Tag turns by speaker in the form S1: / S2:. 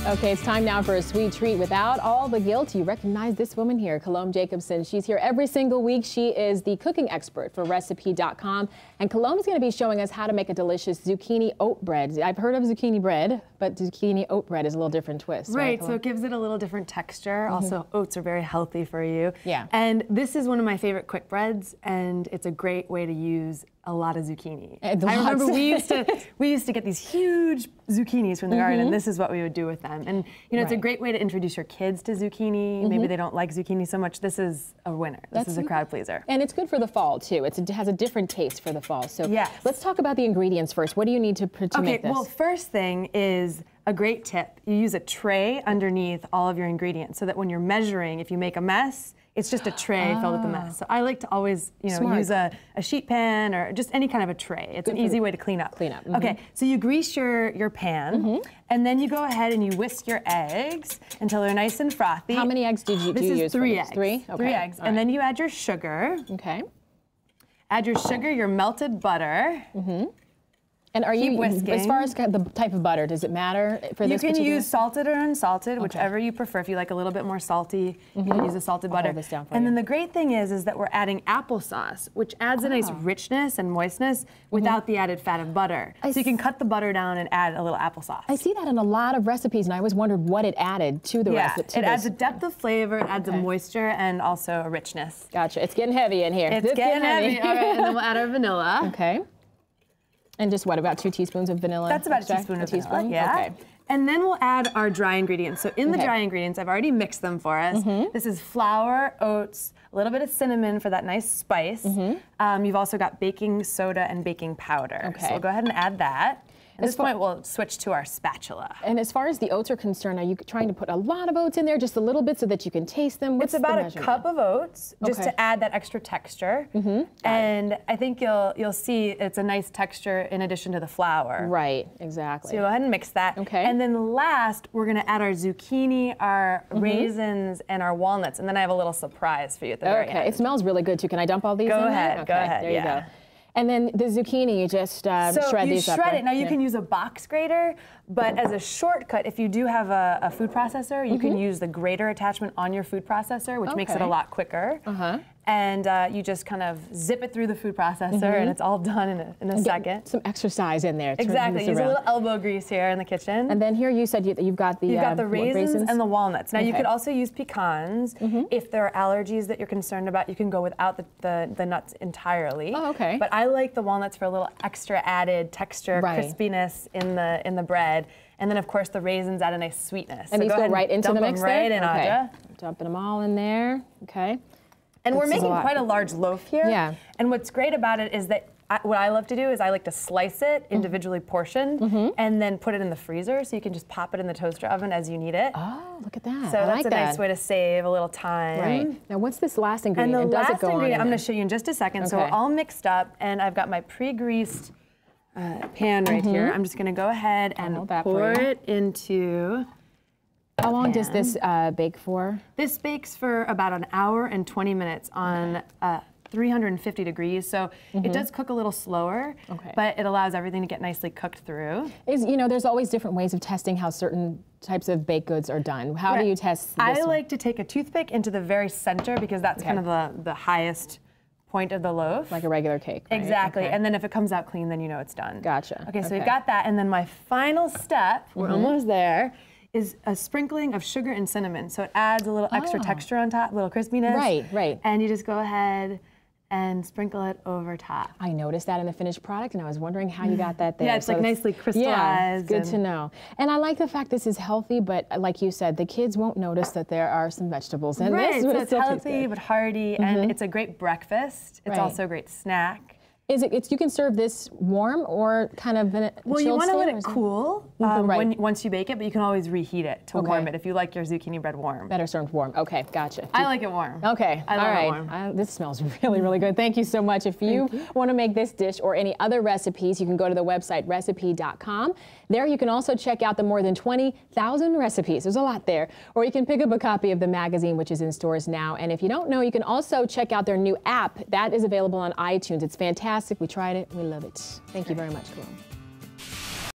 S1: Okay, it's time now for a sweet treat without all the guilt. You recognize this woman here, Colombe Jacobsen. She's here every single week. She is the cooking expert for Recipe.com. And Colombe is going to be showing us how to make a delicious zucchini oat bread. I've heard of zucchini bread, but zucchini oat bread is a little different twist.
S2: Right, so it gives it a little different texture. Also, oats are very healthy for you.
S1: Yeah.
S2: And this is one of my favorite quick breads, and it's a great way to use a lot of zucchini. I remember we used to get these huge zucchinis from the garden, and this is what we would do with them. And you know, it's a great way to introduce your kids to zucchini. Make they don't like zucchini so much. This is a winner. This is a crowd pleaser. And
S1: it's good for the fall too. It has a different taste for the fall. So
S2: yes.
S1: Let's talk about the ingredients first. What do you need to make this?
S2: Well, first thing is a great tip. You use a tray underneath all of your ingredients so that when you're measuring, if you make a mess, it's just a tray filled with the mess. So I like to always, use a sheet pan or just any kind of a tray. It's an easy way to clean up. Okay, so you grease your pan, and then you go ahead and you whisk your eggs until they're nice and frothy.
S1: How many eggs do you use?
S2: This is 3 eggs.
S1: 3? Okay.
S2: 3 eggs. And then you add your sugar.
S1: Okay.
S2: Add your sugar, your melted butter.
S1: And are you, as far as the type of butter, does it matter for this?
S2: You can use salted or unsalted, whichever you prefer. If you like a little bit more salty, you can use a salted butter.
S1: Hold this down for
S2: and
S1: you.
S2: then the great thing is that we're adding applesauce, which adds a nice richness and moistness without the added fat of butter. So you can cut the butter down and add a little applesauce.
S1: I see that in a lot of recipes, and I always wondered what it added to the recipe.
S2: It adds a depth of flavor, it adds a moisture, and also a richness.
S1: Gotcha. It's getting heavy in here.
S2: It's getting heavy. All right, and then we'll add our vanilla.
S1: Okay. And just what, about 2 teaspoons of vanilla?
S2: That's about a teaspoon of vanilla. Yeah.
S1: Okay.
S2: And then we'll add our dry ingredients. So in the dry ingredients, I've already mixed them for us. This is flour, oats, a little bit of cinnamon for that nice spice. You've also got baking soda and baking powder.
S1: Okay.
S2: So we'll go ahead and add that. At this point, we'll switch to our spatula.
S1: And as far as the oats are concerned, are you trying to put a lot of oats in there, just a little bit so that you can taste them?
S2: It's about a cup of oats, just to add that extra texture. And I think you'll see it's a nice texture in addition to the flour.
S1: Right, exactly.
S2: So go ahead and mix that.
S1: Okay.
S2: And then last, we're gonna add our zucchini, our raisins, and our walnuts. And then I have a little surprise for you at the very end.
S1: Okay, it smells really good too. Can I dump all these in
S2: Go ahead, go ahead,
S1: there you go. And then the zucchini, you just shred these up.
S2: So you shred it. Now you can use a box grater, but as a shortcut, if you do have a food processor, you can use the grater attachment on your food processor, which makes it a lot quicker. And you just kind of zip it through the food processor, and it's all done in a second.
S1: Some exercise in there.
S2: Exactly. Use a little elbow grease here in the kitchen.
S1: And then here you said you've got the
S2: raisins and the walnuts. Now you could also use pecans. If there are allergies that you're concerned about, you can go without the nuts entirely.
S1: Oh, okay.
S2: But I like the walnuts for a little extra added texture, crispiness in the bread. And then of course the raisins add a nice sweetness.
S1: And these go right into the mix
S2: right in, Audra.
S1: Dumping them all in there. Okay.
S2: And we're making quite a large loaf here.
S1: Yeah.
S2: And what's great about it is that what I love to do is I like to slice it individually portioned and then put it in the freezer so you can just pop it in the toaster oven as you need it.
S1: Oh, look at that.
S2: So that's a nice way to save a little time.
S1: Right. Now what's this last ingredient?
S2: And the last ingredient
S1: I'm
S2: going to show you in just a second. So we're all mixed up and I've got my pre-greased pan right here. I'm just going to go ahead and pour it into
S1: How long does this bake for?
S2: This bakes for about 1 hour and 20 minutes on 350 degrees, so it does cook a little slower, but it allows everything to get nicely cooked through.
S1: There's always different ways of testing how certain types of baked goods are done. How do you test this
S2: I like to take a toothpick into the very center because that's kind of the highest point of the loaf.
S1: Like a regular cake, right?
S2: Exactly, and then if it comes out clean, then you know it's done.
S1: Gotcha.
S2: Okay, so we've got that, and then my final step, we're almost there, is a sprinkling of sugar and cinnamon. So it adds a little extra texture on top, a little crispiness.
S1: Right, right.
S2: And you just go ahead and sprinkle it over top.
S1: I noticed that in the finished product, and I was wondering how you got that there.
S2: Yeah, it's like nicely crystallized.
S1: Yeah, it's good to know. And I like the fact this is healthy, but like you said, the kids won't notice that there are some vegetables in this.
S2: So it's healthy but hearty, and it's a great breakfast. It's also a great snack.
S1: You can serve this warm or kind of in a
S2: Well, you want to let it cool once you bake it, but you can always reheat it to warm it if you like your zucchini bread warm.
S1: Better served warm. Okay, gotcha.
S2: I like it warm.
S1: Okay,
S2: I love it warm.
S1: This smells really, really good. Thank you so much. If you want to make this dish or any other recipes, you can go to the website Recipe.com. There you can also check out the more than 20,000 recipes. There's a lot there. Or you can pick up a copy of the magazine, which is in stores now. And if you don't know, you can also check out their new app. That is available on iTunes. It's fantastic. We tried it. We love it. Thank you very much, Colombe.